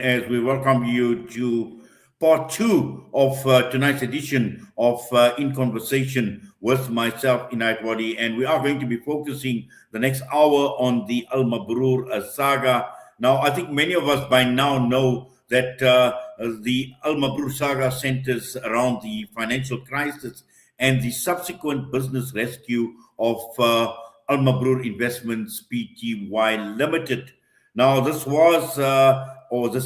as we welcome you to part two of tonight's edition of In Conversation with myself, Inayat Wadi. And we are going to be focusing the next hour on the Al Mabroor saga. Now, I think many of us by now know that the Al Mabroor saga centers around the financial crisis and the subsequent business rescue of Al Mabroor Investments Pty Limited. Now, this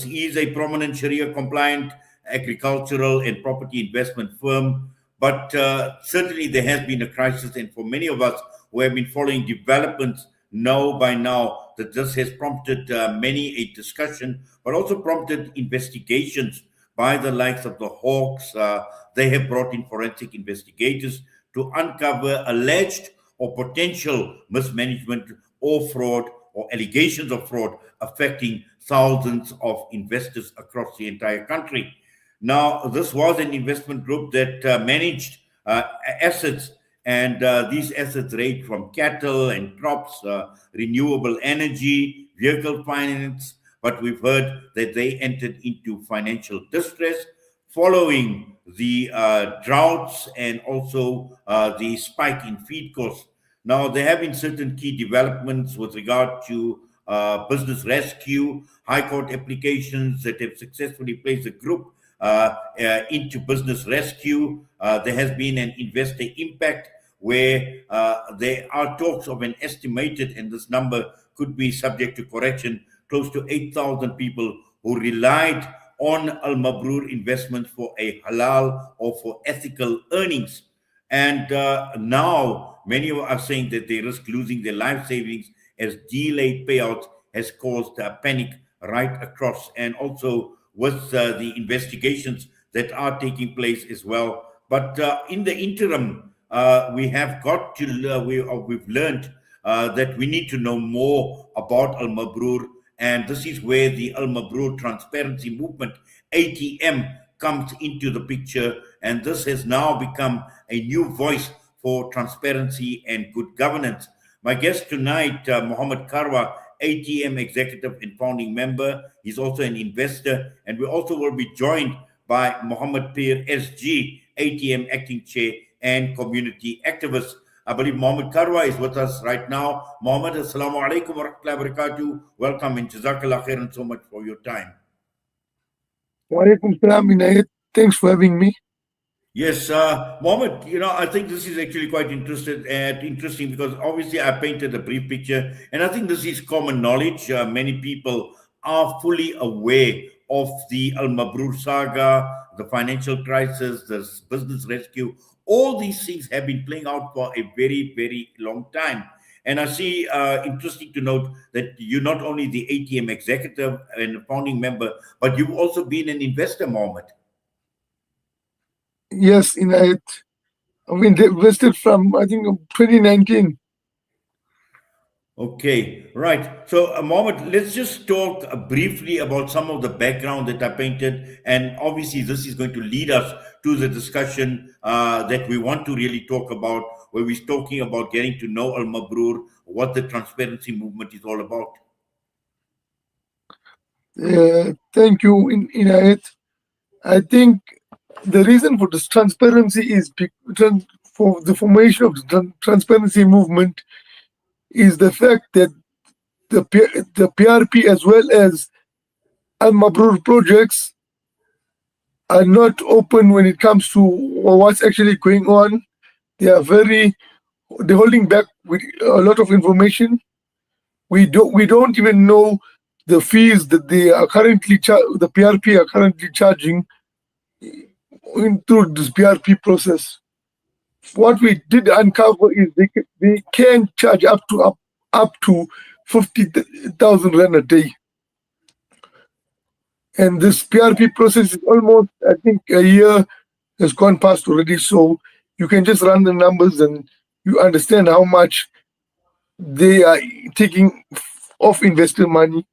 is a prominent Sharia compliant agricultural and property investment firm, but certainly there has been a crisis, and for many of us who have been following developments know by now that this has prompted many a discussion, but also prompted investigations by the likes of the Hawks. They have brought in forensic investigators to uncover alleged or potential mismanagement or fraud or allegations of fraud affecting thousands of investors across the entire country. Now, this was an investment group that managed assets, and these assets range from cattle and crops, renewable energy, vehicle finance, but we've heard that they entered into financial distress following the droughts and also the spike in feed costs. Now, there have been certain key developments with regard to business rescue, high court applications that have successfully placed the group into business rescue. There has been an investor impact where there are talks of an estimated, and this number could be subject to correction, close to 8,000 people who relied on Al Mabroor investments for a halal or for ethical earnings. And now many are saying that they risk losing their life savings as delayed payouts has caused panic right across, and also with the investigations that are taking place as well. But in the interim, we have got to we've learned that we need to know more about Al Mabroor, and this is where the Al Mabroor Transparency Movement (ATM) comes into the picture, and this has now become a new voice for transparency and good governance. My guest tonight, Mohammed Kharva, ATM executive and founding member. He's also an investor, and we also will be joined by Mahomed Peer SG, ATM acting chair and community activist. I believe Mohammed Kharva is with us right now. Mohammed, assalamu alaikum wa rahmatullahi wa barakatuh. Welcome and jazakallah khairan so much for your time. Wa alaikum salam, Inayat. Thanks for having me. Yes, Mohammed, I think this is actually quite interesting because obviously I painted a brief picture, and I think this is common knowledge. Many people are fully aware of the Al Mabroor saga, the financial crisis, the business rescue. All these things have been playing out for a very, very long time. And I see interesting to note that you're not only the ATM executive and founding member, but you've also been an investor, Mohammed. Yes, Inayat. I mean, they invested from, I think, 2019. Okay, right. So, Mohammed, let's just talk briefly about some of the background that I painted. And obviously, this is going to lead us to the discussion that we want to really talk about, where we're talking about getting to know Al Mabroor, what the transparency movement is all about. Thank you, Inayat. I think the reason for this transparency is for the formation of the transparency movement is the fact that the PRP as well as Al Mabroor projects are not open when it comes to what's actually going on. They're holding back with a lot of information. We don't even know the fees that they are currently the PRP are currently charging through this PRP process. What we did uncover is they can charge up to 50,000 rand a day, and this PRP process is almost, I think, a year has gone past already. So you can just run the numbers and you understand how much they are taking off investor money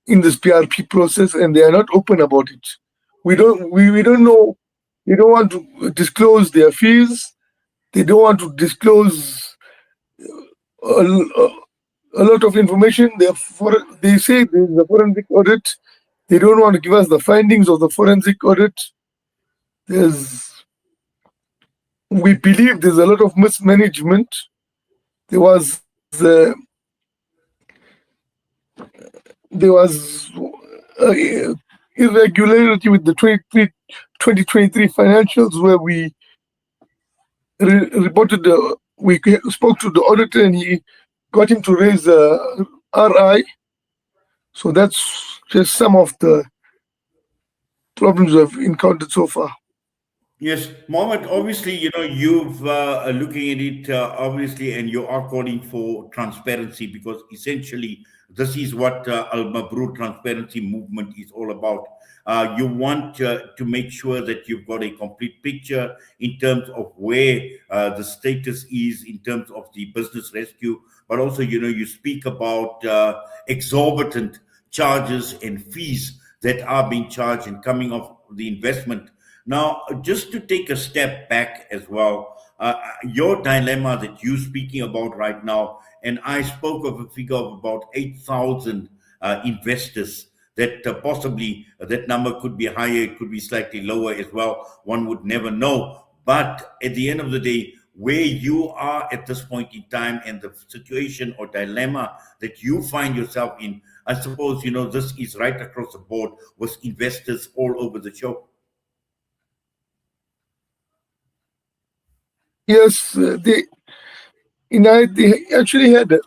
in this PRP process, and they are not open about it. We don't know. They don't want to disclose their fees. They don't want to disclose a lot of information. They say there's a forensic audit They don't want to give us the findings of the forensic audit. We believe there's a lot of mismanagement. There was irregularity with the 2023 financials where we reported, we spoke to the auditor and he got him to raise RI. So that's just some of the problems we've encountered so far. Yes, Mohammed, obviously, you've looking at it, obviously, and you are calling for transparency because essentially this is what Al Mabroor transparency movement is all about. You want to make sure that you've got a complete picture in terms of where the status is in terms of the business rescue, but also, you speak about exorbitant charges and fees that are being charged and coming off the investment. Now, just to take a step back as well, your dilemma that you're speaking about right now, and I spoke of a figure of about 8,000 investors that possibly that number could be higher, it could be slightly lower as well. One would never know. But at the end of the day, where you are at this point in time and the situation or dilemma that you find yourself in, I suppose, this is right across the board with investors all over the show. Yes, they actually had,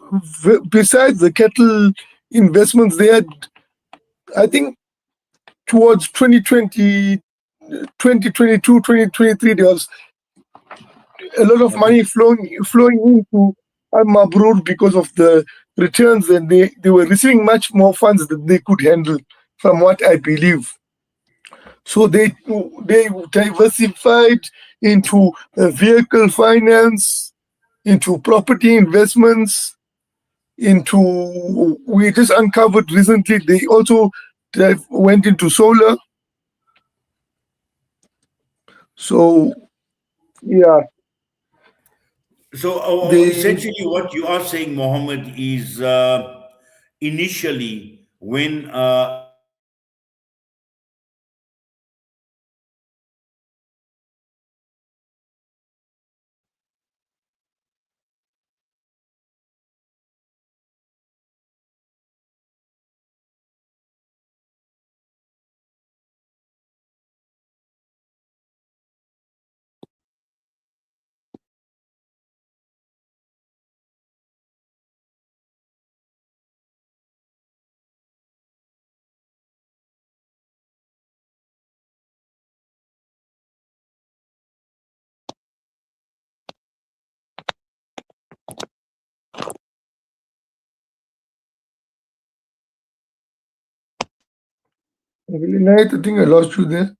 besides the cattle investments, they had, I think, towards 2020, 2022, 2023, there was a lot of money flowing into Mabroor because of the returns, and they were receiving much more funds than they could handle, from what I believe. So they diversified into vehicle finance, into property investments, we just uncovered recently they also went into solar. So yeah, So they essentially, what you are saying, Mohammed, is initially when I think I lost you there.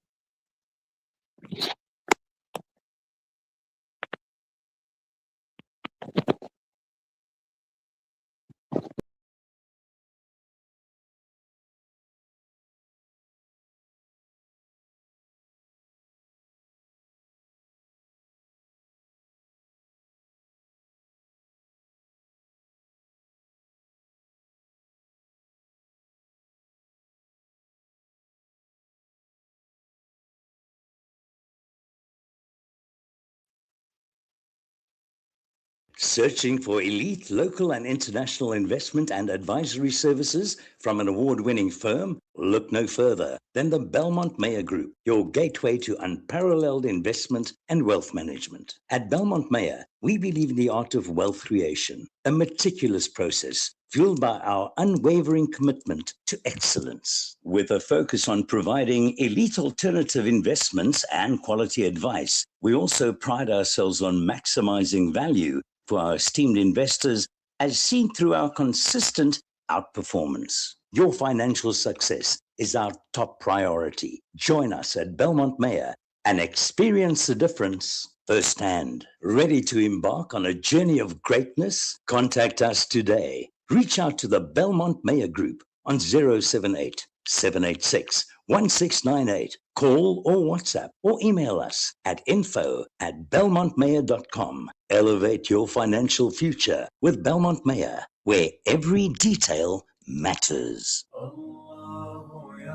Searching for elite local and international investment and advisory services from an award-winning firm? Look no further than the Belmont Mayer Group, your gateway to unparalleled investment and wealth management. At Belmont Mayer, we believe in the art of wealth creation, a meticulous process fueled by our unwavering commitment to excellence. With a focus on providing elite alternative investments and quality advice, we also pride ourselves on maximizing value for our esteemed investors, as seen through our consistent outperformance. Your financial success is our top priority. Join us at Belmont Mayer and experience the difference firsthand. Ready to embark on a journey of greatness? Contact us today. Reach out to the Belmont Mayer Group on 078 786 1698. Call or WhatsApp or email us at info@belmontmayer.com. Elevate your financial future with Belmont Mayer, where every detail matters.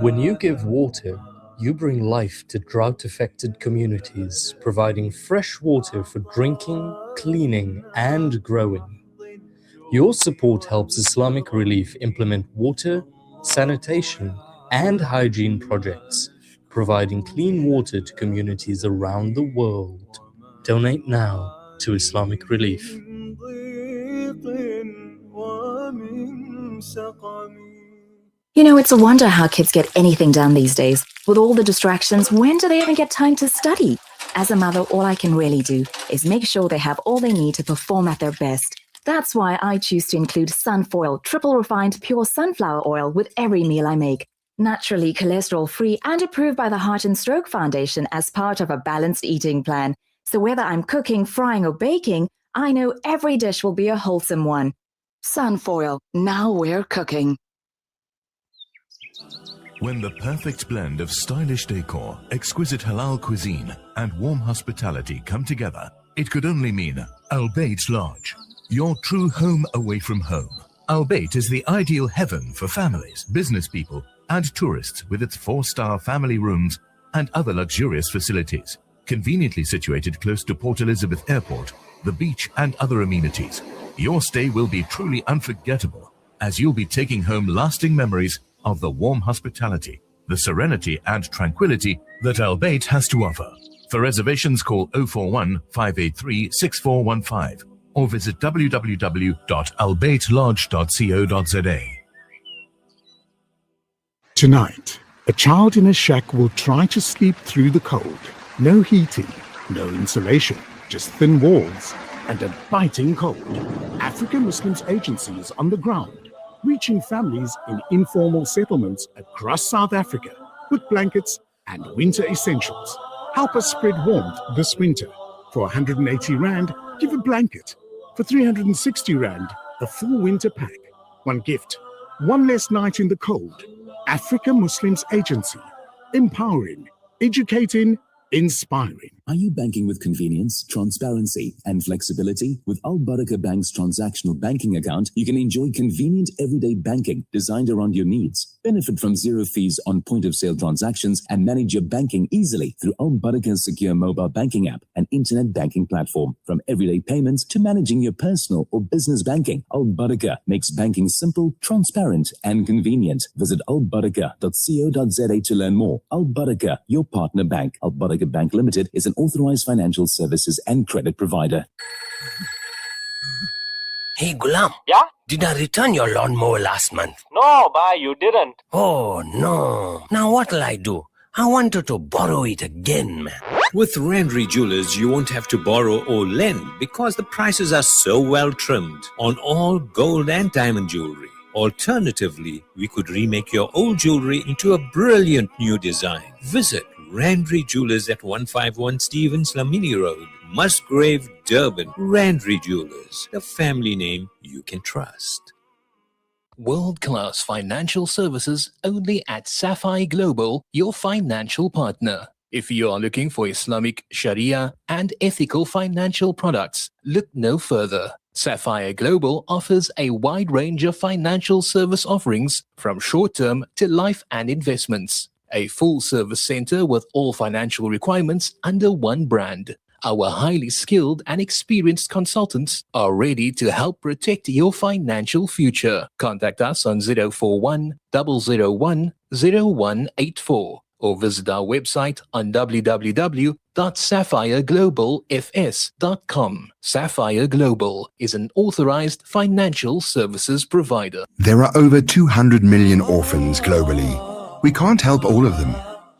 When you give water, you bring life to drought-affected communities, providing fresh water for drinking, cleaning, and growing. Your support helps Islamic Relief implement water, sanitation, and hygiene projects, providing clean water to communities around the world. Donate now to Islamic Relief. You know, it's a wonder how kids get anything done these days. With all the distractions, when do they even get time to study? As a mother, all I can really do is make sure they have all they need to perform at their best. That's why I choose to include Sunfoil, triple refined pure sunflower oil with every meal I make. Naturally cholesterol-free and approved by the Heart and Stroke Foundation as part of a balanced eating plan. So whether I'm cooking, frying, or baking, I know every dish will be a wholesome one. Sunfoil, now we're cooking. When the perfect blend of stylish decor, exquisite halal cuisine, and warm hospitality come together, it could only mean Al Bayt Lodge, your true home away from home. Al Bayt is the ideal heaven for families, business people, and tourists with its 4-star family rooms and other luxurious facilities. Conveniently situated close to Port Elizabeth Airport, the beach, and other amenities, your stay will be truly unforgettable, as you'll be taking home lasting memories of the warm hospitality, the serenity and tranquility that Al Bayt has to offer. For reservations, call 041 583 6415 or visit www.albaytlodge.co.za. Tonight, a child in a shack will try to sleep through the cold. No heating, no insulation, just thin walls and a biting cold. African Muslims Agency is on the ground, reaching families in informal settlements across South Africa with blankets and winter essentials. Help us spread warmth this winter. For 180 Rand, give a blanket. For 360 Rand, a full winter pack. One gift, one less night in the cold. Africa Muslims Agency. Empowering, educating, inspiring. Are you banking with convenience, transparency, and flexibility? With Al Barakah Bank's transactional banking account, you can enjoy convenient everyday banking designed around your needs. Benefit from zero fees on point-of-sale transactions and manage your banking easily through Al Barakah's secure mobile banking app and internet banking platform. From everyday payments to managing your personal or business banking, Al Barakah makes banking simple, transparent, and convenient. Visit albarakah.co.za to learn more. Al Barakah, your partner bank. Al Barakah Bank Limited is an authorized financial services and credit provider. Hey Gulam. Yeah? Did I return your lawnmower last month? No, bhai, you didn't. Oh no. Now what'll I do? I wanted to borrow it again, man. With Rendry Jewelers, you won't have to borrow or lend because the prices are so well trimmed on all gold and diamond jewelry. Alternatively, we could remake your old jewelry into a brilliant new design. Visit Rendry Jewelers at 151 Stevens Lamini Road, Musgrave, Durban. Rendry Jewelers, the family name you can trust. World-class financial services only at Sapphire Global, your financial partner. If you are looking for Islamic, Sharia, and ethical financial products, look no further. Sapphire Global offers a wide range of financial service offerings from short-term to life and investments. A full-service center with all financial requirements under one brand. Our highly skilled and experienced consultants are ready to help protect your financial future. Contact us on 041 001 0184 or visit our website on www.sapphireglobalfs.com. Sapphire Global is an authorized financial services provider. There are over 200 million orphans globally. We can't help all of them,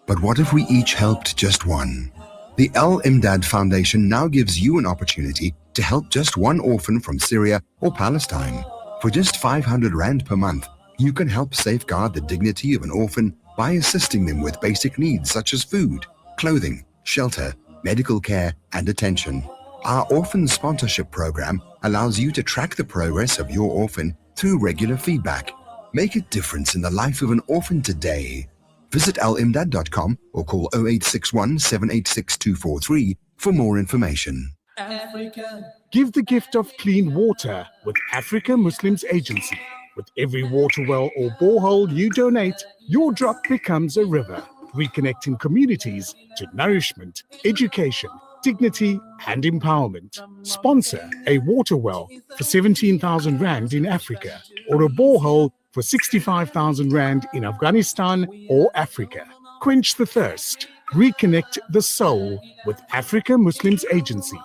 but what if we each helped just one? The Al Imdad Foundation now gives you an opportunity to help just one orphan from Syria or Palestine. For just 500 Rand per month, you can help safeguard the dignity of an orphan by assisting them with basic needs such as food, clothing, shelter, medical care, and attention. Our orphan sponsorship program allows you to track the progress of your orphan through regular feedback. Make a difference in the life of an orphan today. Visit alimdad.com or call 0861 786 243 for more information. Africa. Give the gift of clean water with Africa Muslims Agency. With every water well or borehole you donate, your drop becomes a river, reconnecting communities to nourishment, education, dignity and empowerment. Sponsor a water well for 17,000 Rand in Africa or a borehole for 65,000 Rand in Afghanistan or Africa. Quench the thirst. Reconnect the soul with Africa Muslims Agency.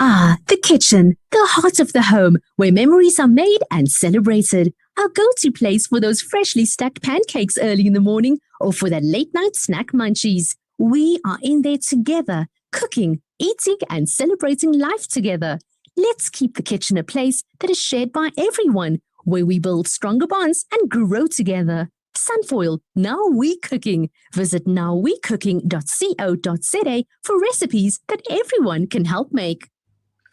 Ah, the kitchen, the heart of the home, where memories are made and celebrated. Our go-to place for those freshly stacked pancakes early in the morning or for the late-night snack munchies. We are in there together, cooking, eating and celebrating life together. Let's keep the kitchen a place that is shared by everyone, where we build stronger bonds and grow together. Sunfoil, Now We Cooking. Visit nowwecooking.co.za for recipes that everyone can help make.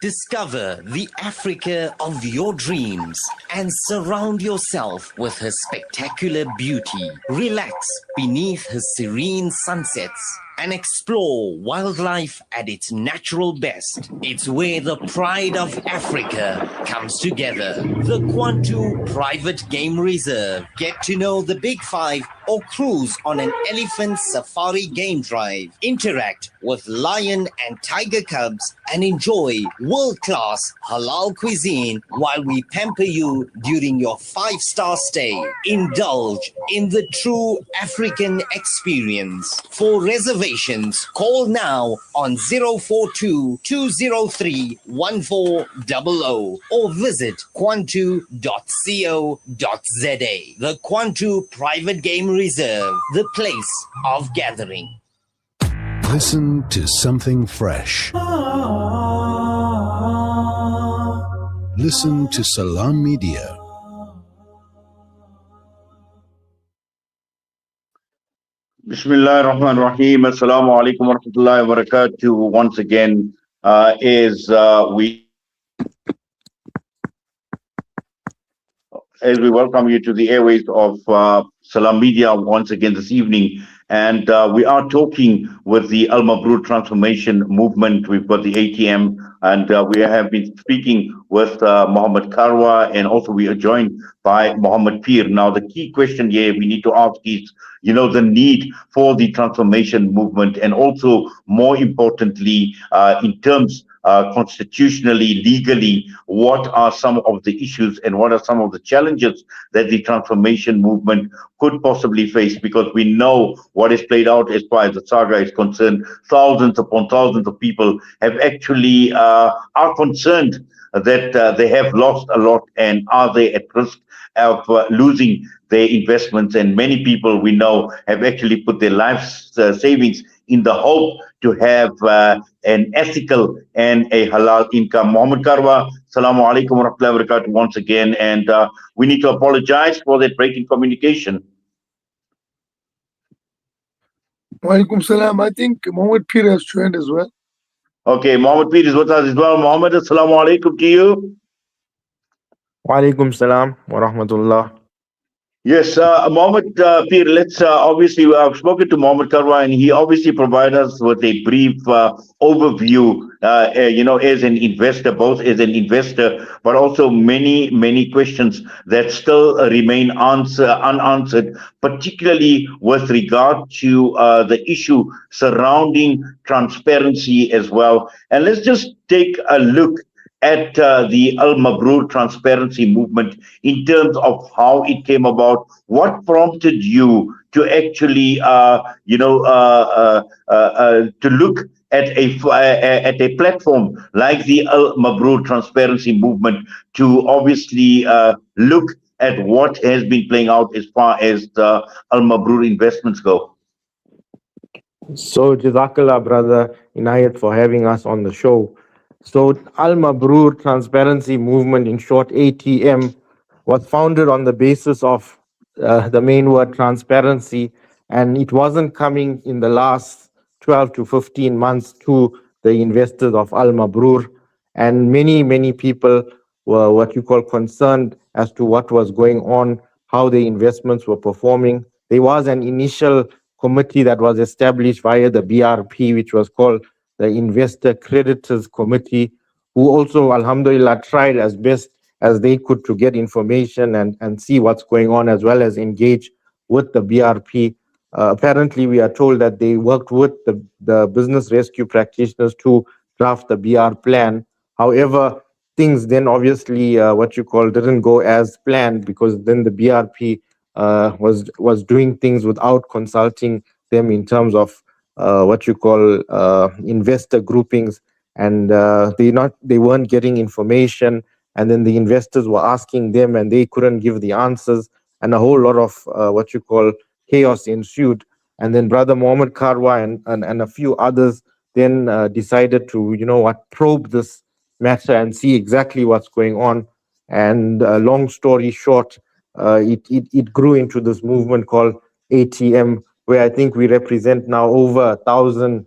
Discover the Africa of your dreams and surround yourself with her spectacular beauty. Relax beneath her serene sunsets and explore wildlife at its natural best. It's where the pride of Africa comes together. The Kwantu Private Game Reserve. Get to know the Big Five or cruise on an elephant safari game drive. Interact with lion and tiger cubs and enjoy world-class halal cuisine while we pamper you during your 5-star stay. Indulge in the true African experience. For reservations, call now on 042-203-1400 or visit kwantu.co.za. The Kwantu Private Game Reserve, the place of gathering. Listen to something fresh. Listen to Salam Media. Bismillah ar-Rahman ar-Rahim. Assalamu alaikum wa rahmatullahi wa barakatuh. Once again, as we welcome you to the airways of Salam Media once again this evening. And we are talking with the Al Mabroor Transformation Movement. We've got the ATM, and we have been speaking with Mohammed Kharva, and also we are joined by Mahomed Peer. Now, the key question here we need to ask is, the need for the transformation movement, and also more importantly, in terms constitutionally, legally, what are some of the issues and what are some of the challenges that the transformation movement could possibly face? Because we know what is played out as far as the saga is concerned. Thousands upon thousands of people have actually are concerned that they have lost a lot, and are they at risk of losing their investments? And many people we know have actually put their life savings in the hope to have an ethical and a halal income. Mohammed Kharva, Assalamu alaikum wa rahmatullahi wa barakatuh once again, and we need to apologize for that break in communication. Walaikum salam. I think Mahomed Peer has joined as well. Okay, Mahomed Peer is with us as well. Mohammed, Assalamu alaikum to you. Walaikum salam wa rahmatullah. Yes, Mohammed Peer, let's obviously, I've spoken to Mohammed Kharva, and he obviously provided us with a brief overview, as an investor, both as an investor, but also many questions that still remain unanswered, particularly with regard to the issue surrounding transparency as well. And let's just take a look at the Al Mabroor transparency movement in terms of how it came about. What prompted you to actually, to look at a platform like the Al Mabroor transparency movement to obviously look at what has been playing out as far as the Al Mabroor investments go? So, Jazakallah, brother Inayat, for having us on the show. So, Al Mabroor Transparency Movement, in short ATM, was founded on the basis of the main word transparency, and it wasn't coming in the last 12 to 15 months to the investors of Al Mabroor, and many people were what you call concerned as to what was going on, how the investments were performing. There was an initial committee that was established via the BRP, which was called the Investor Creditors Committee, who also, alhamdulillah, tried as best as they could to get information and see what's going on, as well as engage with the BRP. Apparently, we are told that they worked with the business rescue practitioners to draft the BR plan. However, things then obviously didn't go as planned, because then the BRP was doing things without consulting them in terms of investor groupings, and they weren't getting information, and then the investors were asking them and they couldn't give the answers, and a whole lot of chaos ensued. And then Brother Mohammed Kharwa and a few others then decided to probe this matter and see exactly what's going on. And long story short, it grew into this movement called ATM, where I think we represent now over 1,000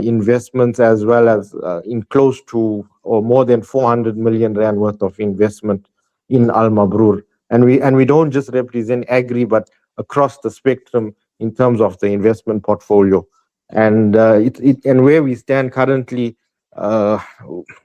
investments, as well as in close to or more than 400 million rand worth of investment in Al Mabroor. And we don't just represent agri, but across the spectrum in terms of the investment portfolio. And and where we stand currently,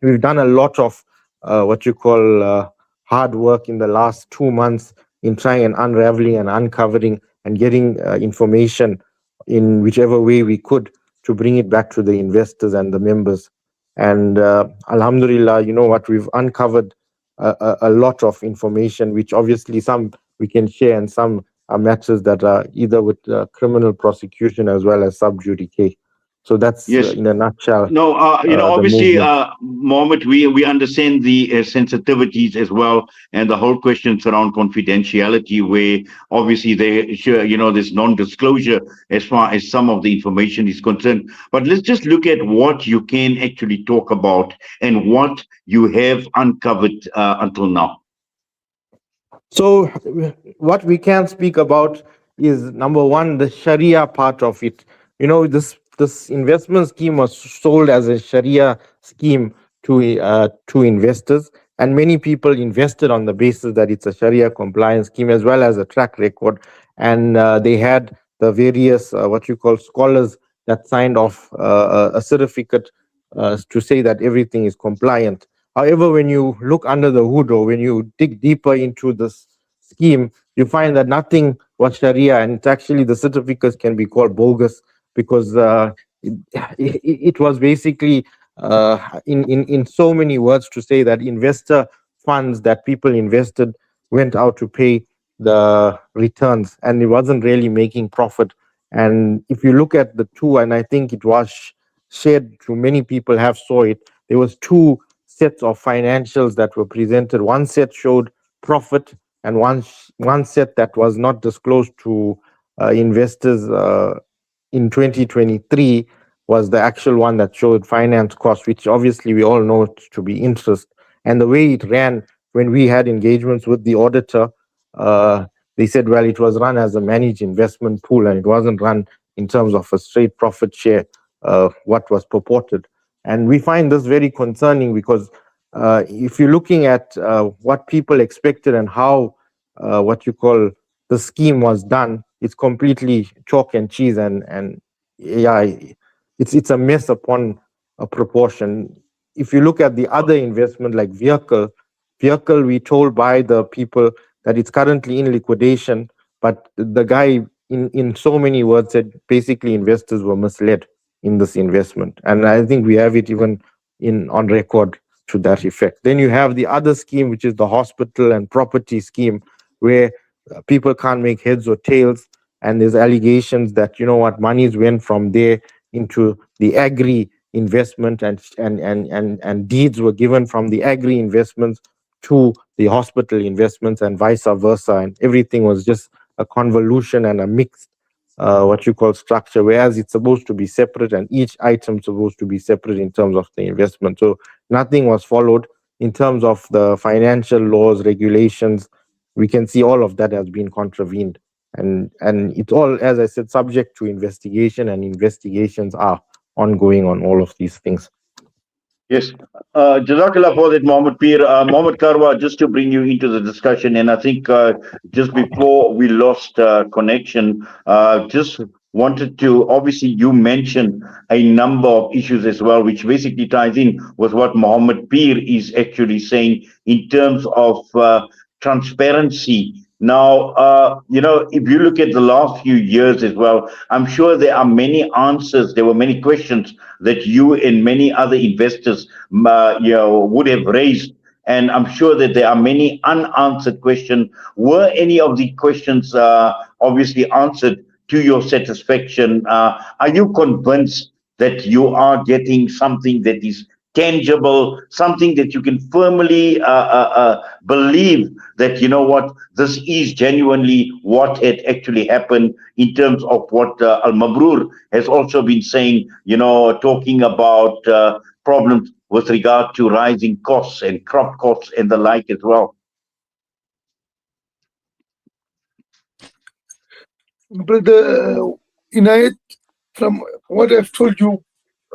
we've done a lot of hard work in the last 2 months in trying and unraveling and uncovering and getting information in whichever way we could to bring it back to the investors and the members. And alhamdulillah, we've uncovered a lot of information, which obviously some we can share, and some are matters that are either with criminal prosecution as well as sub judice. So that's in a nutshell. No, obviously, movement. Mohammed, we understand the sensitivities as well, and the whole questions around confidentiality, where obviously there's non-disclosure as far as some of the information is concerned. But let's just look at what you can actually talk about and what you have uncovered until now. So what we can speak about is, number one, the Sharia part of it. This investment scheme was sold as a Sharia scheme to investors, and many people invested on the basis that it's a Sharia compliance scheme, as well as a track record. And they had the various scholars that signed off a certificate to say that everything is compliant. However, when you look under the hood, or when you dig deeper into this scheme, you find that nothing was Sharia, and it's actually, the certificates can be called bogus, because it was basically in so many words to say that investor funds that people invested went out to pay the returns, and it wasn't really making profit. And if you look at the two, and I think it was shared to many people have saw it, there was two sets of financials that were presented. One set showed profit, and one set that was not disclosed to investors in 2023 was the actual one that showed finance costs, which obviously we all know to be interest. And the way it ran, when we had engagements with the auditor, they said, well, it was run as a managed investment pool, and it wasn't run in terms of a straight profit share, what was purported. And we find this very concerning, because if you're looking at what people expected and how the scheme was done, it's completely chalk and cheese, and it's a mess upon a proportion. If you look at the other investment, like vehicle, we told by the people that it's currently in liquidation, but the guy in so many words said basically investors were misled in this investment, and I think we have it even on record to that effect. Then you have the other scheme, which is the hospital and property scheme, where people can't make heads or tails, and there's allegations that monies went from there into the agri investment, and deeds were given from the agri investments to the hospital investments, and vice versa, and everything was just a convolution and a mixed structure, whereas it's supposed to be separate, and each item supposed to be separate in terms of the investment. So nothing was followed in terms of the financial laws, regulations. We can see all of that has been contravened, and it's all, as I said, subject to investigation, and investigations are ongoing on all of these things. Yes. Jazakallah for that, Mohammed Peer. Mohammed Kharva, just to bring you into the discussion, and I think just before we lost connection, just wanted to, obviously you mentioned a number of issues as well, which basically ties in with what Mahomed Peer is actually saying in terms of transparency. Now, if you look at the last few years as well, I'm sure there are many answers. There were many questions that you and many other investors would have raised. And I'm sure that there are many unanswered questions. Were any of the questions obviously answered to your satisfaction? Are you convinced that you are getting something that is tangible, something that you can firmly believe that, you know what, this is genuinely what had actually happened in terms of what Al Mabroor has also been saying, talking about problems with regard to rising costs and crop costs and the like as well? Brother Inayat, from what I've told you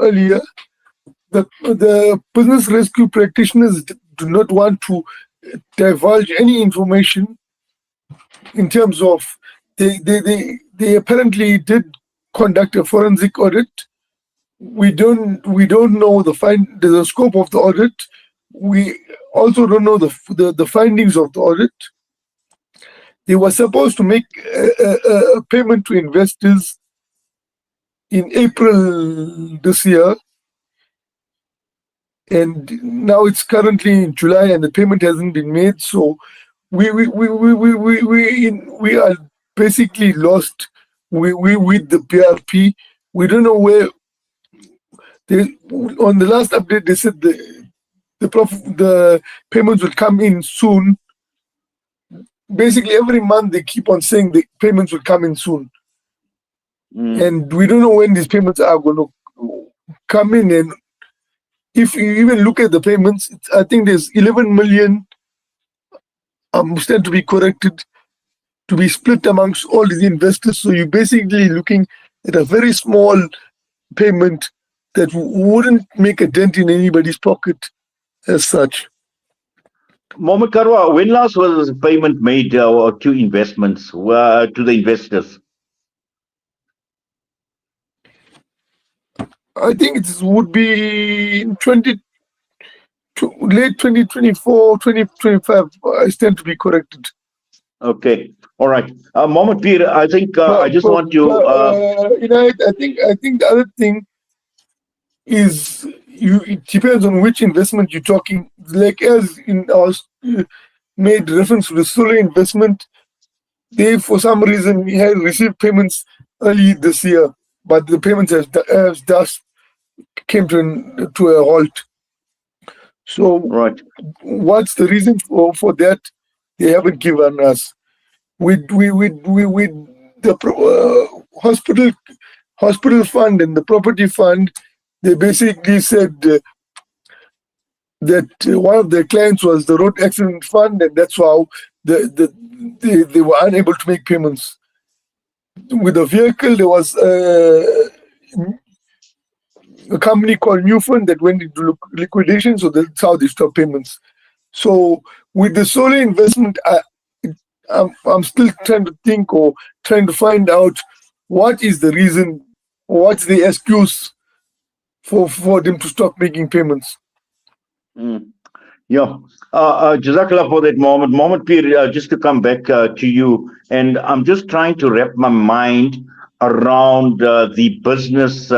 earlier, the business rescue practitioners do not want to divulge any information in terms of they apparently did conduct a forensic audit. We don't know the scope of the audit. We also don't know the findings of the audit. They were supposed to make a payment to investors in April this year, and now it's currently in July, and the payment hasn't been made. So we are basically lost. We with the PRP. We don't know where. On the last update, they said the payments will come in soon. Basically, every month they keep on saying the payments will come in soon, and we don't know when these payments are going to come in. And if you even look at the payments, I think there's 11 million. Stand to be corrected, to be split amongst all these investors. So you're basically looking at a very small payment that wouldn't make a dent in anybody's pocket as such. Mohammed Kharva, when last was a payment made to investments, to the investors? I think it would be in late 2024, 2025. I stand to be corrected. Okay, all right. Mohammed Peer, I think I just want to. I think the other thing is it depends on which investment you're talking. Like as in our made reference to the solar investment, they for some reason had received payments early this year, but the payments has thus came to a halt. So right, what's the reason for that? They haven't given us. With the hospital fund and the property fund, they basically said that one of their clients was the road accident fund, and that's how they were unable to make payments. With the vehicle, there was a company called New Fund that went into liquidation, so that's how they stopped payments. So with the solar investment, I'm still trying to think or trying to find out what is the reason, what's the excuse for them to stop making payments. Yeah. Jazakallah for that, Mohammed. Mohammed Peer, just to come back to you, and I'm just trying to wrap my mind around the business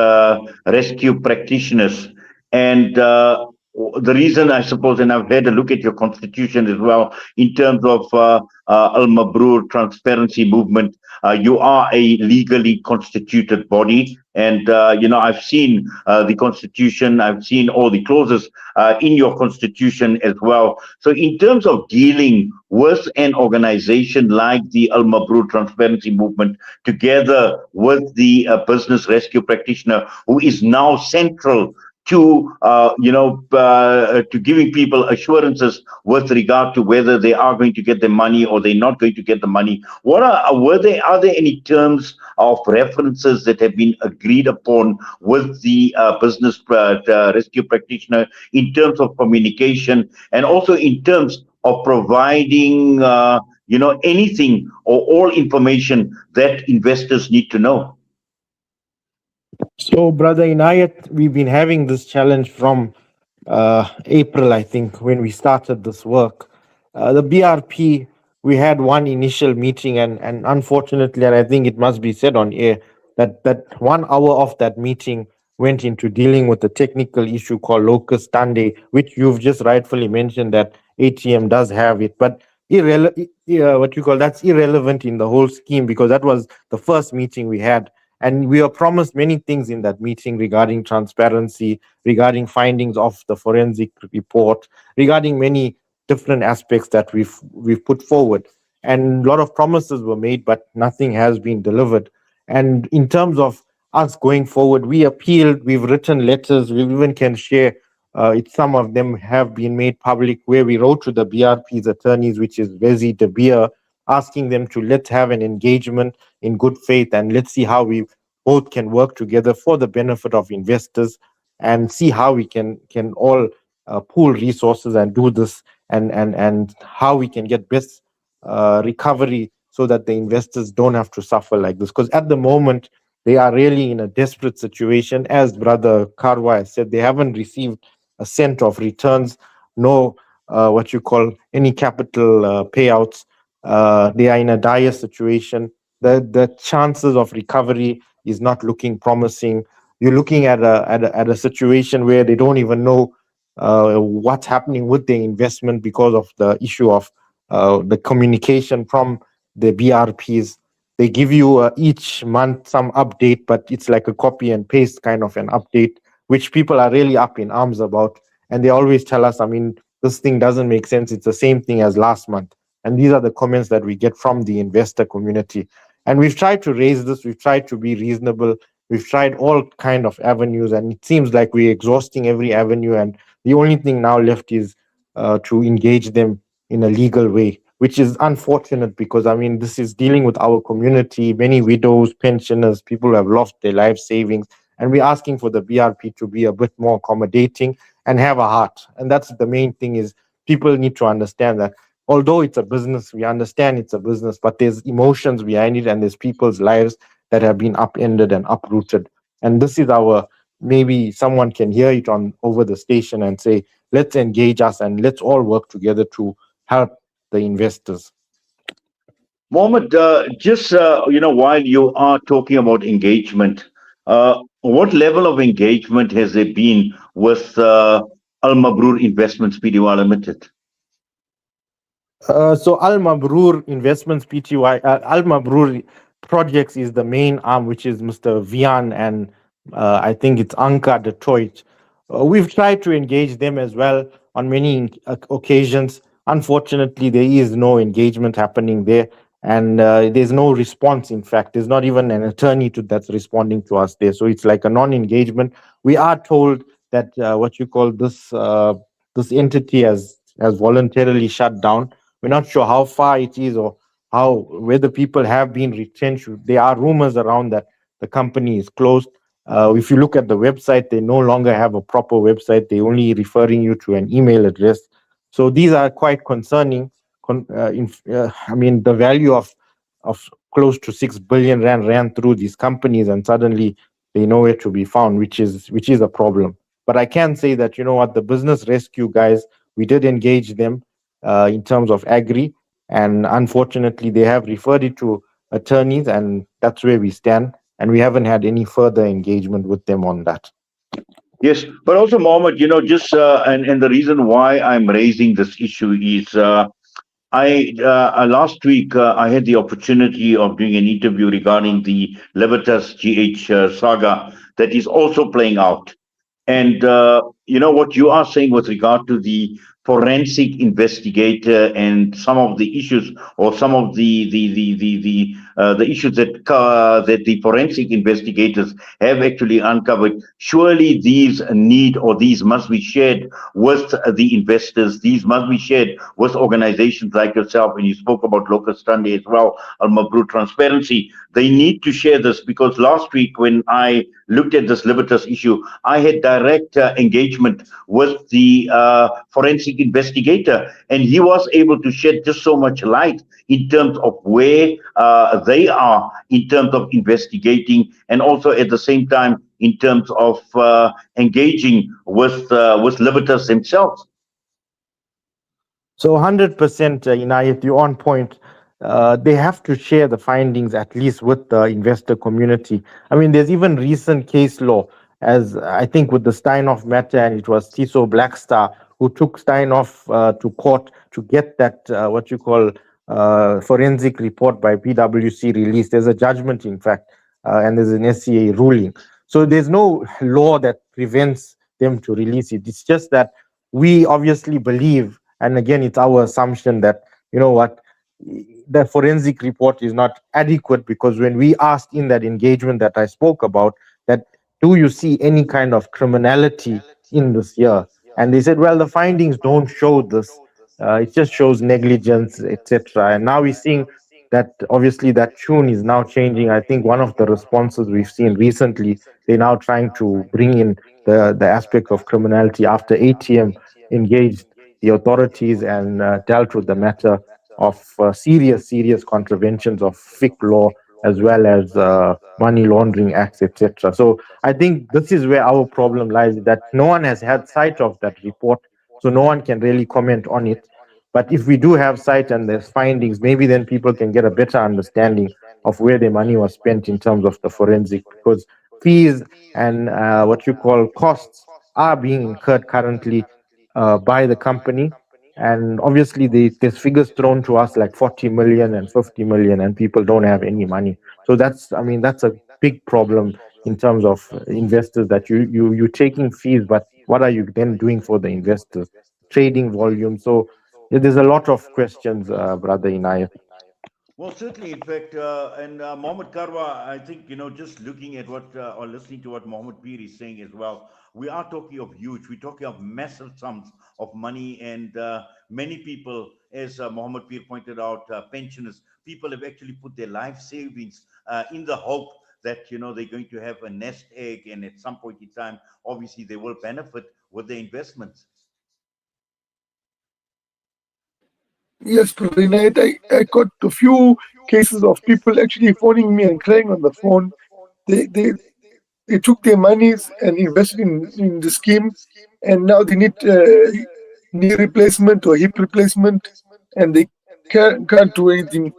rescue practitioners. And the reason, I suppose, and I've had a look at your constitution as well, in terms of Al Mabroor transparency movement, you are a legally constituted body. And, I've seen the constitution, I've seen all the clauses in your constitution as well. So in terms of dealing with an organization like the Al Mabroor transparency movement, together with the business rescue practitioner, who is now central to to giving people assurances with regard to whether they are going to get the money or they're not going to get the money. Are there any terms of references that have been agreed upon with the business rescue practitioner in terms of communication, and also in terms of providing anything or all information that investors need to know? So, Brother Inayat, we've been having this challenge from April, I think, when we started this work. The BRP, we had one initial meeting, and unfortunately, and I think it must be said on air, that 1 hour of that meeting went into dealing with a technical issue called locus standi, which you've just rightfully mentioned that ATM does have it, but that's irrelevant in the whole scheme, because that was the first meeting we had. And we were promised many things in that meeting regarding transparency, regarding findings of the forensic report, regarding many different aspects that we've put forward. And a lot of promises were made, but nothing has been delivered. And in terms of us going forward, we appealed, we've written letters, we even can share. Some of them have been made public, where we wrote to the BRP's attorneys, which is Vezi De Beer, asking them to let's have an engagement in good faith, and let's see how we both can work together for the benefit of investors, and see how we can all pool resources and do this, and how we can get best recovery, so that the investors don't have to suffer like this. Because at the moment, they are really in a desperate situation. As Brother Kharva has said, they haven't received a cent of returns, no what you call any capital payouts. They are in a dire situation. The chances of recovery is not looking promising. You're looking at a situation where they don't even know what's happening with their investment, because of the issue of the communication from the BRPs. They give you each month some update, but it's like a copy and paste kind of an update, which people are really up in arms about. And they always tell us, I mean, this thing doesn't make sense. It's the same thing as last month. And these are the comments that we get from the investor community. And we've tried to raise this. We've tried to be reasonable. We've tried all kind of avenues, and it seems like we're exhausting every avenue. And the only thing now left is to engage them in a legal way, which is unfortunate, because, I mean, this is dealing with our community, many widows, pensioners, people who have lost their life savings. And we're asking for the BRP to be a bit more accommodating and have a heart. And that's the main thing, is people need to understand that although it's a business, we understand it's a business, but there's emotions behind it, and there's people's lives that have been upended and uprooted. And this is maybe someone can hear it on over the station and say, let's engage us and let's all work together to help the investors. Mohammed, just while you are talking about engagement, what level of engagement has there been with Al Mabroor Investments Pty Limited? So Al Mabroor Investments Pty, Al Mabroor Projects is the main arm, which is Mr. Vian and I think it's Anka Detroit. We've tried to engage them as well on many occasions. Unfortunately, there is no engagement happening there, and there's no response. In fact, there's not even an attorney that's responding to us there. So it's like a non-engagement. We are told that this entity has voluntarily shut down. We're not sure how far it is, or whether people have been retrenched. There are rumors around that the company is closed. If you look at the website, they no longer have a proper website. They're only referring you to an email address. So these are quite concerning. I mean, the value of close to 6 billion rand ran through these companies, and suddenly they're nowhere to be found, which is a problem. But I can say that, the business rescue guys, we did engage them in terms of agri, and unfortunately they have referred it to attorneys, and that's where we stand, and we haven't had any further engagement with them on that. Yes, but also, Mohammed, and the reason why I'm raising this issue is last week I had the opportunity of doing an interview regarding the Libertas GH saga that is also playing out. And what you are saying with regard to the forensic investigator and some of the issues, or some of the issues that the forensic investigators have actually uncovered, surely these must be shared with the investors. These must be shared with organizations like yourself. And you spoke about Locust Sunday as well, Al Mabroor Transparency. They need to share this, because last week when I looked at this Libertas issue, I had direct engagement with the forensic forensic investigator, and he was able to shed just so much light in terms of where they are in terms of investigating, and also at the same time in terms of engaging with Libertas themselves. So 100%, Inayat, you're on point. They have to share the findings at least with the investor community. I mean, there's even recent case law, as I think with the Steinhoff matter, and it was Tiso Blackstar who took Steinhoff to court to get that what you call forensic report by PwC released. There's a judgment, in fact, and there's an SCA ruling. So there's no law that prevents them to release it. It's just that we obviously believe, and again, it's our assumption that, you know what, the forensic report is not adequate, because when we asked in that engagement that I spoke about, that do you see any kind of criminality in this year? And they said, well, the findings don't show this. It just shows negligence, etc. And now we're seeing that obviously that tune is now changing. I think one of the responses we've seen recently, they're now trying to bring in the aspect of criminality after ATM engaged the authorities and dealt with the matter of serious contraventions of FIC law, as well as money laundering acts, etc. So I think this is where our problem lies, that no one has had sight of that report, so no one can really comment on it. But if we do have sight and there's findings, maybe then people can get a better understanding of where their money was spent in terms of the forensic, because fees and what you call costs are being incurred currently by the company. And obviously there's figures thrown to us like 40 million and 50 million, and people don't have any money. So that's a big problem in terms of investors, that you're taking fees, but what are you then doing for the investors? Trading volume. So there's a lot of questions, Brother Inayat. Well, certainly, in fact, and Mohammed Kharva, I think, just looking at what, or listening to what Mahomed Peer is saying as well, we are talking of huge, we're talking of massive sums of money, and many people, as Mahomed Peer pointed out, pensioners, people have actually put their life savings in the hope that, they're going to have a nest egg, and at some point in time, obviously, they will benefit with their investments. Yes, Brother Inayat, I got a few cases of people actually phoning me and crying on the phone. They took their monies and invested in the scheme, and now they need knee replacement or hip replacement, and they can't do anything.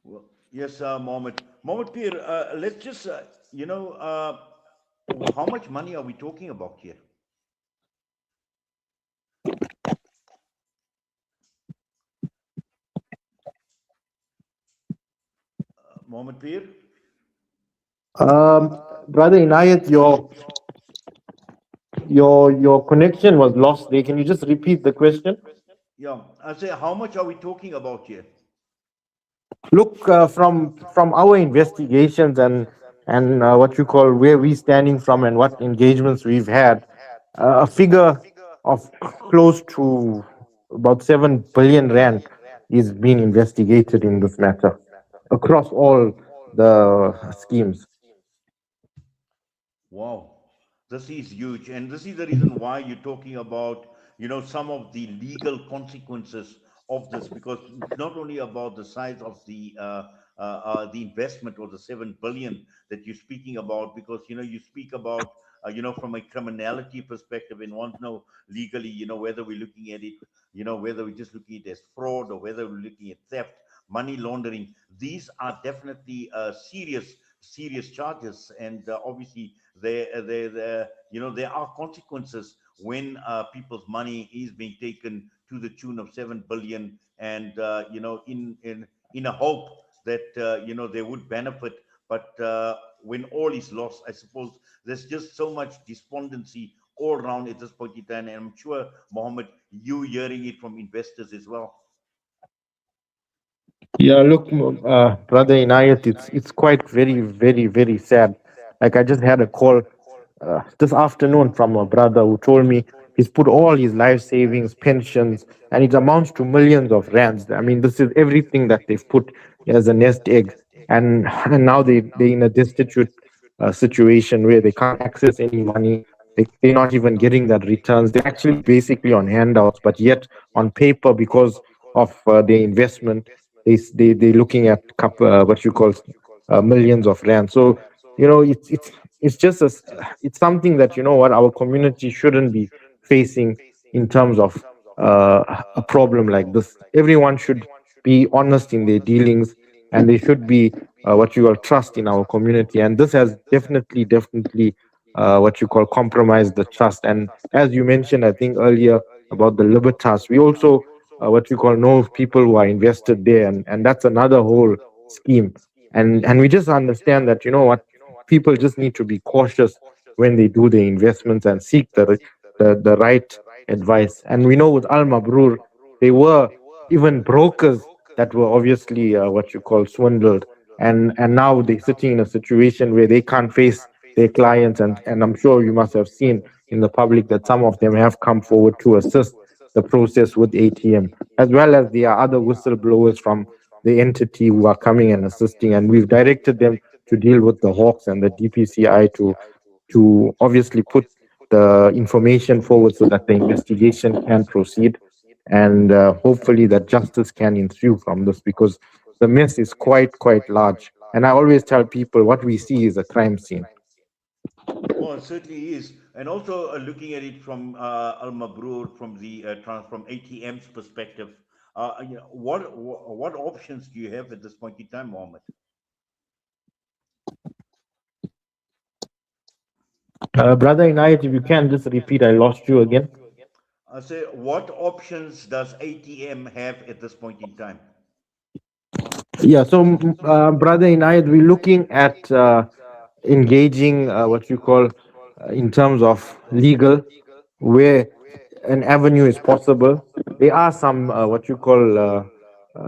Well, yes, Mohammed Peer, let's just, how much money are we talking about here? Mohammed Peer? Brother Inayat, your connection was lost there. Can you just repeat the question? Yeah, I say, how much are we talking about here? Look, from our investigations and what you call where we standing from and what engagements we've had, a figure of close to about 7 billion rand is being investigated in this matter across all the schemes. Wow, this is huge, and this is the reason why you're talking about, some of the legal consequences of this, because it's not only about the size of the investment or the 7 billion that you're speaking about, because you speak about from a criminality perspective, and want to know legally, whether we're looking at it, whether we're just looking at it as fraud or whether we're looking at theft, money laundering. These are definitely serious charges, and obviously there are consequences when people's money is being taken to the tune of 7 billion, and in a hope that they would benefit, but when all is lost, I suppose there's just so much despondency all around at this point in time, and I'm sure, Mohammed, you hearing it from investors as well. Yeah, look, Brother Inayat, it's quite very sad. Like, I just had a call this afternoon from a brother who told me he's put all his life savings, pensions, and it amounts to millions of rands. I mean, this is everything that they've put as a nest egg, and now they're in a destitute situation where they can't access any money. they're not even getting that returns. They're actually basically on handouts, but yet on paper, because of their investment, they're looking at what you call millions of rand. So it's just it's something that, you know what, our community shouldn't be facing in terms of a problem like this. Everyone should be honest in their dealings, and they should be what you call trust in our community. And this has definitely what you call compromised the trust. And as you mentioned, I think earlier, about the Libertas, we also what you call know people who are invested there, and that's another whole scheme. And we just understand that, you know what, people just need to be cautious when they do their investments and seek the right advice. And we know with Al Mabroor, they were even brokers that were obviously what you call swindled, and now they're sitting in a situation where they can't face their clients. And I'm sure you must have seen in the public that some of them have come forward to assist the process with ATM, as well as there are other whistleblowers from the entity who are coming and assisting. And we've directed them to deal with the Hawks and the DPCI to obviously put the information forward so that the investigation can proceed, and hopefully that justice can ensue from this, because the mess is quite large. And I always tell people what we see is a crime scene. Well, it certainly is. And also looking at it from Al Mabroor, from the from ATM's perspective, what options do you have at this point in time, Mohammed? Brother Inayat, if you can just repeat, I lost you again. I say, what options does ATM have at this point in time? Yeah, so Brother Inayat, we're looking at engaging what you call in terms of legal, where an avenue is possible. There are some what you call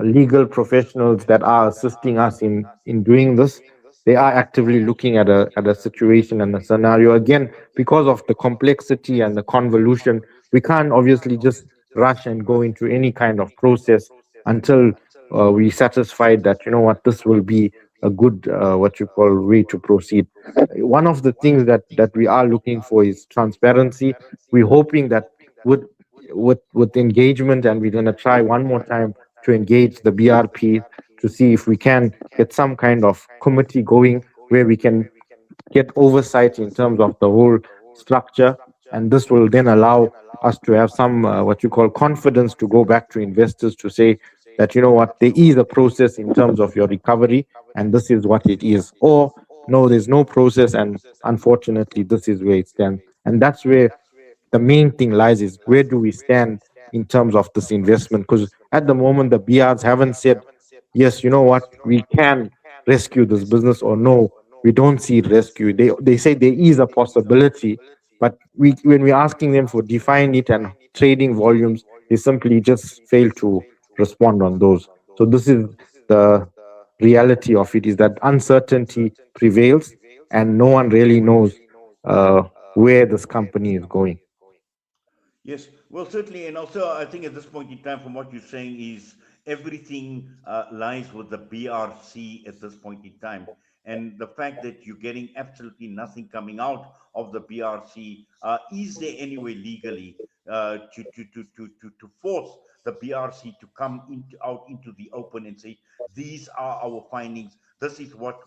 legal professionals that are assisting us in doing this. They are actively looking at a situation and a scenario. Again, because of the complexity and the convolution, we can't obviously just rush and go into any kind of process until we satisfied that, you know what, this will be a good what you call way to proceed. One of the things that we are looking for is transparency. We're hoping that with with engagement, and we're going to try one more time to engage the BRP to see if we can get some kind of committee going where we can get oversight in terms of the whole structure. And this will then allow us to have some what you call confidence to go back to investors to say that, you know what, there is a process in terms of your recovery, and this is what it is. Or no, there's no process, and unfortunately this is where it stands. And that's where the main thing lies, is where do we stand in terms of this investment? Because at the moment the BRs haven't said, yes, you know what, we can rescue this business, or no, we don't see it rescue. They say there is a possibility, but when we're asking them for define it and trading volumes, they simply just fail to respond on those. So this is the reality of it, is that uncertainty prevails, and no one really knows where this company is going. Yes, well, certainly, and also I think at this point in time, from what you're saying, is everything lies with the BRC at this point in time, and the fact that you're getting absolutely nothing coming out of the BRC. Is there any way legally to force the BRC to come out into the open and say, these are our findings, this is what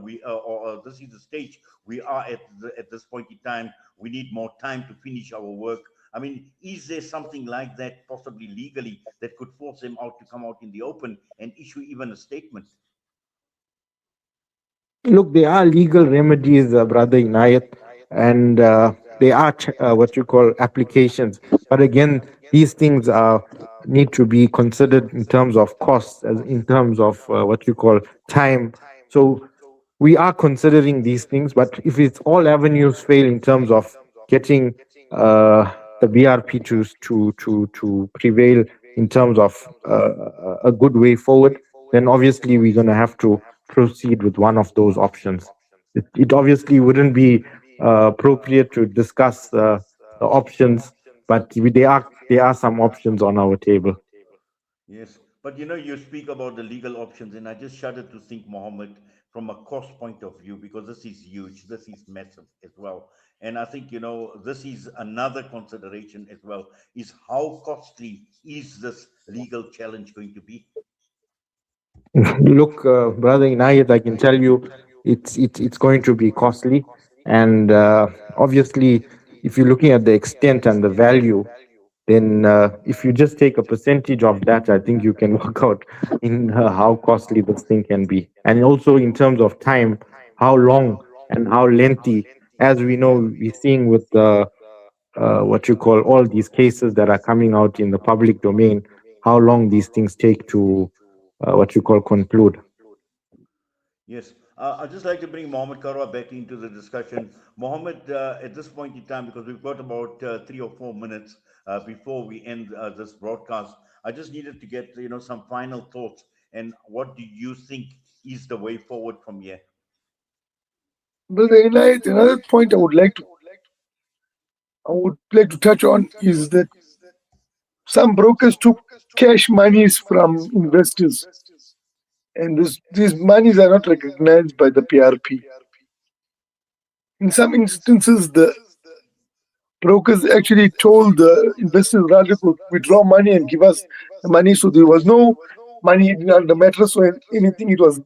we or this is the stage we are at this point in time, we need more time to finish our work? I mean, is there something like that, possibly legally, that could force them out to come out in the open and issue even a statement? Look, there are legal remedies, Brother Inayat, and there are what you call applications. But again, these things need to be considered in terms of costs, as in terms of what you call time. So we are considering these things, but if it's all avenues fail in terms of getting the BRP to prevail in terms of a good way forward, then obviously we're going to have to proceed with one of those options. It obviously wouldn't be appropriate to discuss the options, but there are some options on our table. Yes, but you speak about the legal options, and I just shudder to think, Mohammed, from a cost point of view, because this is huge, this is massive as well. And I think, this is another consideration as well, is how costly is this legal challenge going to be? Look, brother Inayat, I can tell you, it's going to be costly, and obviously, if you're looking at the extent and the value, then if you just take a percentage of that, I think you can work out in how costly this thing can be, and also in terms of time, how long and how lengthy. As we know, we're seeing with the what you call all these cases that are coming out in the public domain, how long these things take to what you call conclude. Yes. I'd just like to bring Mohammed Kharva back into the discussion. Mohammed, at this point in time, because we've got about 3 or 4 minutes before we end this broadcast, I just needed to get, some final thoughts. And what do you think is the way forward from here? Brother Inayat, another point I would like to touch on is that some brokers took cash monies from investors, and these monies are not recognized by the PRP. In some instances, the brokers actually told the investors rather to withdraw money and give us the money. So there was no money on the mattress or anything. It was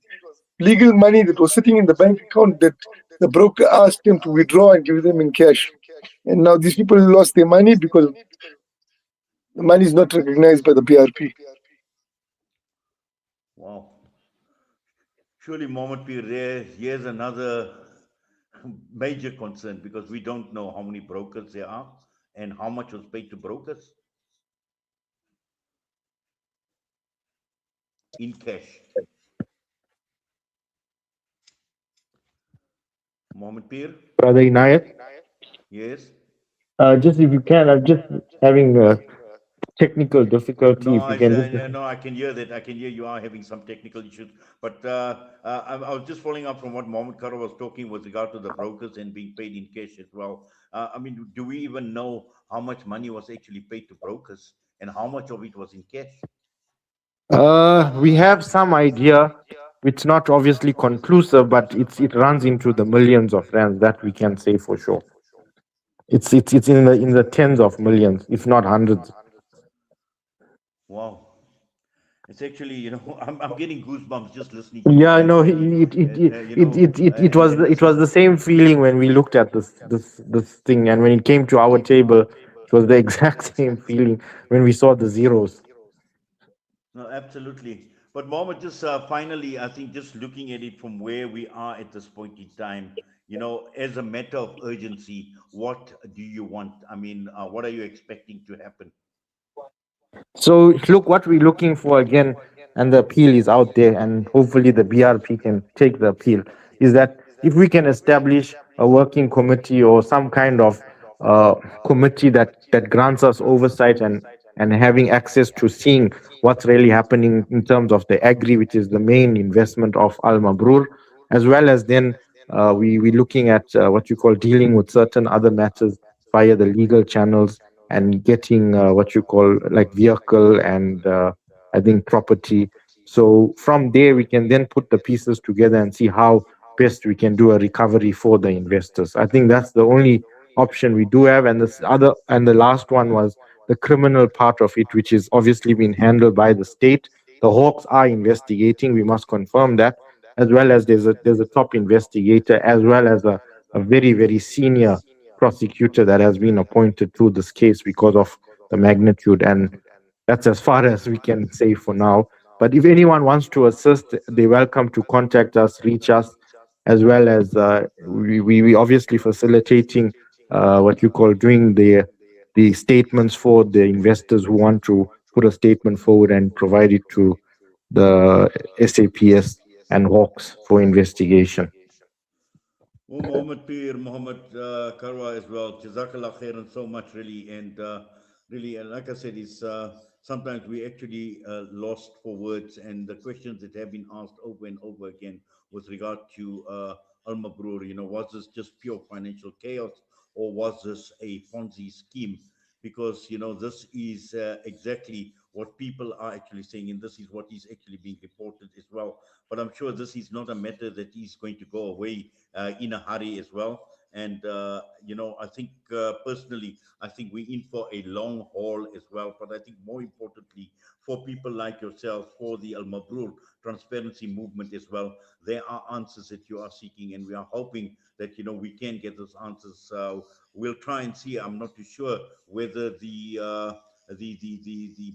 legal money that was sitting in the bank account that the broker asked them to withdraw and give them in cash. And now these people lost their money because the money is not recognized by the PRP. Wow. Surely, Mohammed Peer, here's another major concern, because we don't know how many brokers there are and how much was paid to brokers in cash. Mohammed Peer? Brother Inayat, Yes. just if you can, I'm just having a technical difficulty. No, If you can just. no, I can hear that. I can hear you are having some technical issues. But I was just following up from what Mohammed Kharva was talking with regard to the brokers and being paid in cash as well. I mean, do we even know how much money was actually paid to brokers and how much of it was in cash? We have some idea. It's not obviously conclusive, but it runs into the millions of rands. That we can say for sure. It's in the tens of millions, if not hundreds. Wow. It's actually, I'm getting goosebumps just listening to Yeah, you. I know. It was the same feeling when we looked at this thing, and when it came to our table, it was the exact same feeling when we saw the zeros. No, absolutely. But Mohammed, just finally, I think just looking at it from where we are at this point in time, as a matter of urgency, what do you want? I mean, what are you expecting to happen? So look, what we're looking for again, and the appeal is out there, and hopefully the BRP can take the appeal, is that if we can establish a working committee or some kind of uh, committee that grants us oversight and having access to seeing what's really happening in terms of the agri, which is the main investment of Al Mabroor, as well as then we're looking at what you call dealing with certain other matters via the legal channels and getting what you call like vehicle and I think property. So from there, we can then put the pieces together and see how best we can do a recovery for the investors. I think that's the only option we do have. And this other and the last one was the criminal part of it, which is obviously being handled by the state. The Hawks are investigating. We must confirm that, as well as there's a top investigator, as well as a very senior prosecutor that has been appointed to this case because of the magnitude. And that's as far as we can say for now. But if anyone wants to assist, they're welcome to contact us, reach us, as well as we obviously facilitating what you call doing the statements for the investors who want to put a statement forward and provide it to the SAPS and Hawks for investigation. Oh, Mohammed Peer, Mohammed Kharva as well. Jazakallah khairan so much, really. And really, like I said, is sometimes we actually lost for words. And the questions that have been asked over and over again with regard to Al Mabroor, was this just pure financial chaos or was this a Ponzi scheme? Because, this is exactly what people are actually saying, and this is what is actually being reported as well. But I'm sure this is not a matter that is going to go away in a hurry as well. And, I think personally, I think we're in for a long haul as well. But I think more importantly, for people like yourself, for the Al Mabroor transparency movement as well, there are answers that you are seeking, and we are hoping that, we can get those answers. We'll try and see. I'm not too sure whether the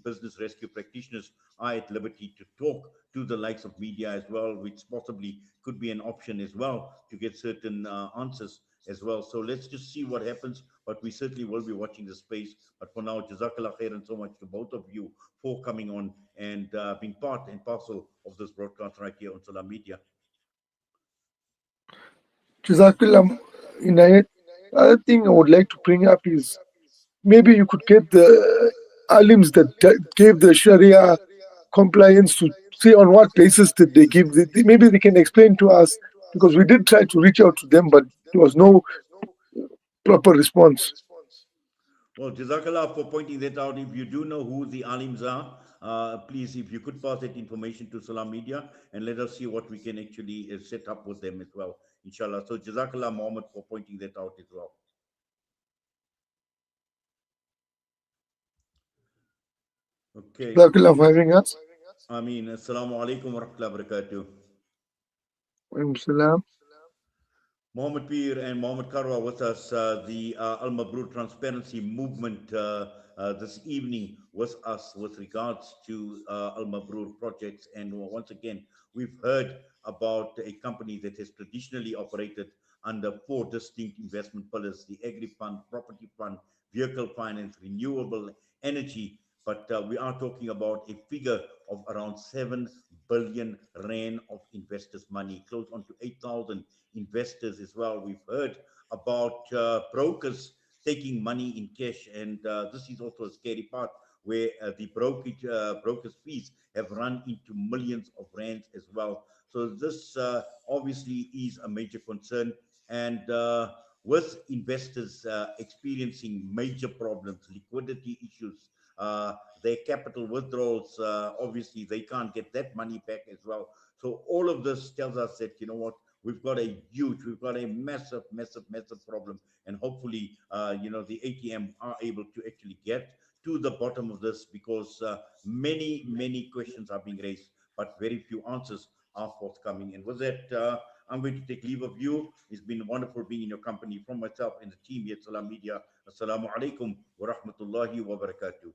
business rescue practitioners are at liberty to talk to the likes of media as well, which possibly could be an option as well to get certain answers as well. So let's just see what happens, but we certainly will be watching the space. But for now, Jazakallah khairan so much to both of you for coming on and being part and parcel of this broadcast right here on Salam Media. Jazakallah, Inayat. Other thing I would like to bring up is maybe you could get the alims that gave the Sharia compliance to see on what basis did they give. Maybe they can explain to us, because we did try to reach out to them, but there was no proper response. Well, Jazakallah for pointing that out. If you do know who the alims are, please, if you could pass that information to Salam Media and let us see what we can actually set up with them as well, inshallah. So Jazakallah, Mohammed, for pointing that out as well. Okay. Jazakallah for having us. Ameen. Assalamu alaikum wa rahmatullahi wa barakatuh. Salam. Mohammed Peer and Mohammed Kharva with us, the Al Mabroor Transparency Movement this evening with us with regards to Al Mabroor projects. And once again, we've heard about a company that has traditionally operated under 4 distinct investment pillars: the agri fund, property fund, vehicle finance, renewable energy. But we are talking about a figure of around 7 billion rand of investors' money, close on to 8,000 investors as well. We've heard about brokers taking money in cash, and this is also a scary part where the brokers' fees have run into millions of rands as well. So this obviously is a major concern, and with investors experiencing major problems, liquidity issues, their capital withdrawals, obviously they can't get that money back as well. So all of this tells us that, we've got a massive, massive, massive problem. And hopefully, the ATM are able to actually get to the bottom of this, because many, many questions are being raised, but very few answers are forthcoming. And with that, I'm going to take leave of you. It's been wonderful being in your company from myself and the team here at Salam Media. Assalamu alaikum wa rahmatullahi wa barakatuh.